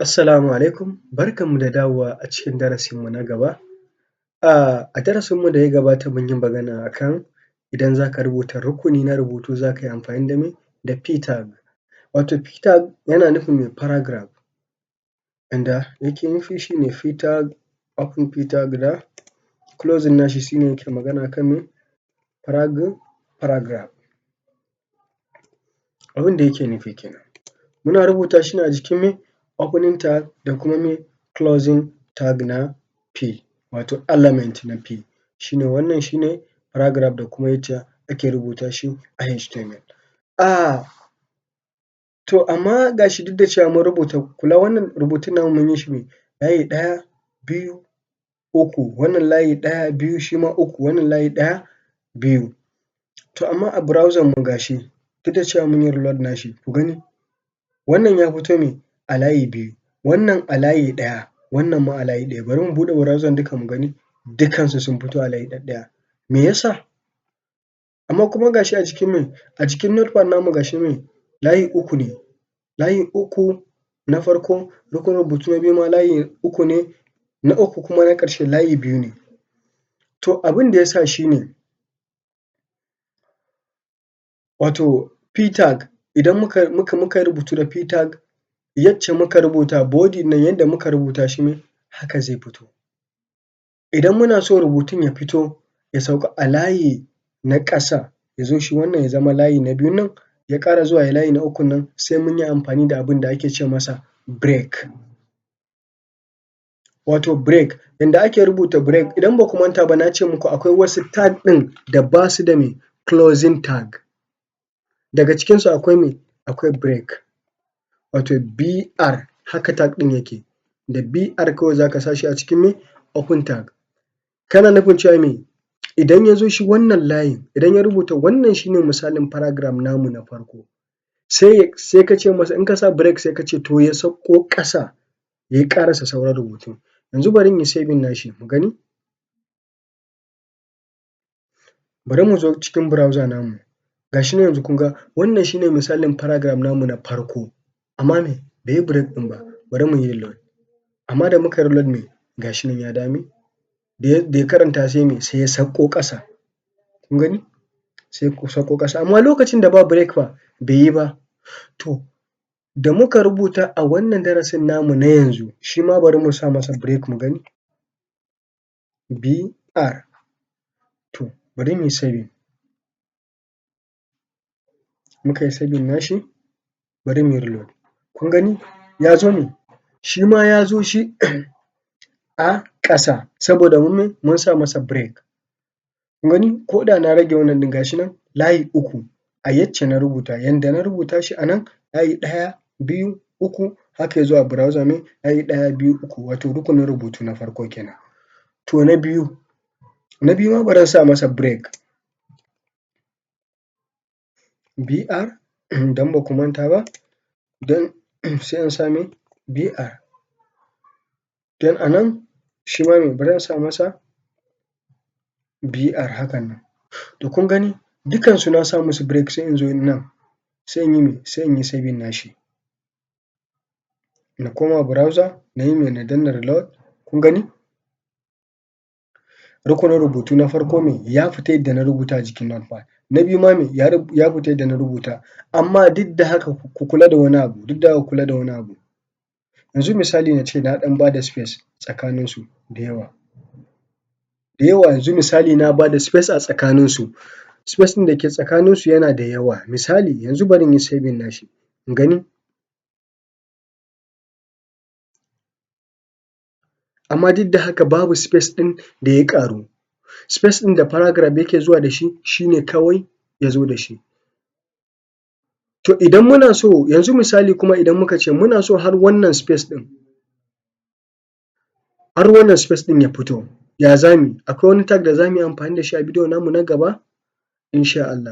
Assalamu alaikum, barkanmu da dawowa a cikin darasinmu na gaba. A darasinmu da ya gabata mun yi magana akan idan za ka rubuta rukuni na rubutu za ka yi amfani da me? Da p-tag, wato p-tag yana nufin me? paragraph, wanda yake nufi shi ne p-tag, open p-tag da closing nashi shi ne yake magana akan me? paragraph. Abin da yake nufi kenan. Muna rubuta shi ne a jikin me? Opening tag da kuma me? Closing tag na p, wato element na p, shi ne wannan shi ne paragraph da kuma yadda ake rubuta shi a HTML. To amma ga shi duk da cewa mun rubuta, kula wannan rubutun namu mun yi shi me? Layi ɗaya, biyu, uku, wannan layi ɗaya, biyu, shi ma uku, wannan layi ɗaya, biyu. To amma a browser mu ga shi duk da cewa mun yi reload nashi ku gani, wannan ya fito me? A layi biyu, wannan a layi ɗaya, wannan ma a layi ɗaya. Bari mu buɗe browser duka mu gani, dukansu sun fito a layi ɗaɗɗaya. Me ya sa? Amma kuma ga shi a jikin me? A jikin notepad namu ga shi me? Layi uku ne, layi uku na farko, rubutu na biyu ma layi uku ne, na uku kuma na ƙarshe layi biyu ne. To abin da ya sa shi ne, wato p-tag idan muka yi rubutu da p-tag yacce muka rubuta body nan yanda muka rubuta shi ne haka zai fito. Idan muna so rubutun ya fito ya sauka a layi na ƙasa, ya zo shi wannan ya zama layi na biyun nan, ya ƙara zuwa ya layi na ukun nan, sai mun yi amfani da abin da ake ce masa break. Wato break, yanda ake rubuta break idan ba ku manta ba na ce muku akwai wasu tag ɗin da ba su da me? Closing tag, daga cikinsu akwai me? Akwai break, wato BR haka tag ɗin yake, da BR kawai za ka sa shi a cikin me? Open tag. Kana nufin cewa me? Idan ya zo shi wannan layin, idan ya rubuta wannan shi ne misalin paragraph namu na farko, sai ka ce masa in ka sa break sai ka ce to ya sauko ƙasa ya ƙarasa sauran rubutun. Yanzu bari in yi saving nashi mu gani. Bari mu zo cikin browser namu, ga shi nan yanzu kun ga wannan shi ne misalin paragraph namu na farko, amma me? Bai yi break ɗin ba. Bari mu yi reload, amma da muka yi reload me? Ga shi nan ya dawo me? Da ya karanta sai me? Sai ya sauko ƙasa, kun gani? Sai ya sauko ƙasa, amma lokacin da ba break fa bai yi ba. To da muka rubuta a wannan darasin namu na yanzu shi ma bari mu sa masa break mu gani, BR. To bari mu yi saving, muka yi saving nashi, bari mu yi reload, kun gani ya zo me? Shi ma ya zo shi a ƙasa saboda mun sa masa break. Kun gani ko da na rage wannan ɗin ga shi nan layi uku a yacce na rubuta, yanda na rubuta shi a nan layi ɗaya, biyu, uku, haka ya zo a browser me? Layi ɗaya, biyu, uku, wato rukunin rubutu na farko kenan. To na biyu ma bari in sa masa break, BR idan ba ku manta ba, don sai in sa me? BR. Don a nan shi ma me? Bari in sa masa BR hakan nan. To kun gani dukansu na sa musu break, sai in zo nan sai in yi me? Sai in yi saving nashi, na koma browser na yi me? Na danna reload, kun gani rukunin rubutu na farko me? Ya fita yadda na rubuta a jikin notepad. Na biyu ma me? Ya fita yadda na rubuta, amma duk da haka ku kula da wani abu, yanzu misali na ce na ɗan ba da space tsakaninsu da yawa, yanzu misali na ba da space a tsakaninsu, space ɗin da ke tsakaninsu yana da yawa. Misali yanzu bari in yi saving nashi in gani, amma duk da haka babu space ɗin da ya ƙaru, space ɗin da paragraph yake zuwa da shi, shi ne kawai ya zo da shi. To idan muna so, yanzu misali kuma idan muka ce muna so har wannan space ɗin ya fito, ya za mu yi? Akwai wani tag da za mu yi amfani da shi a bidiyo namu na gaba? Insha Allah.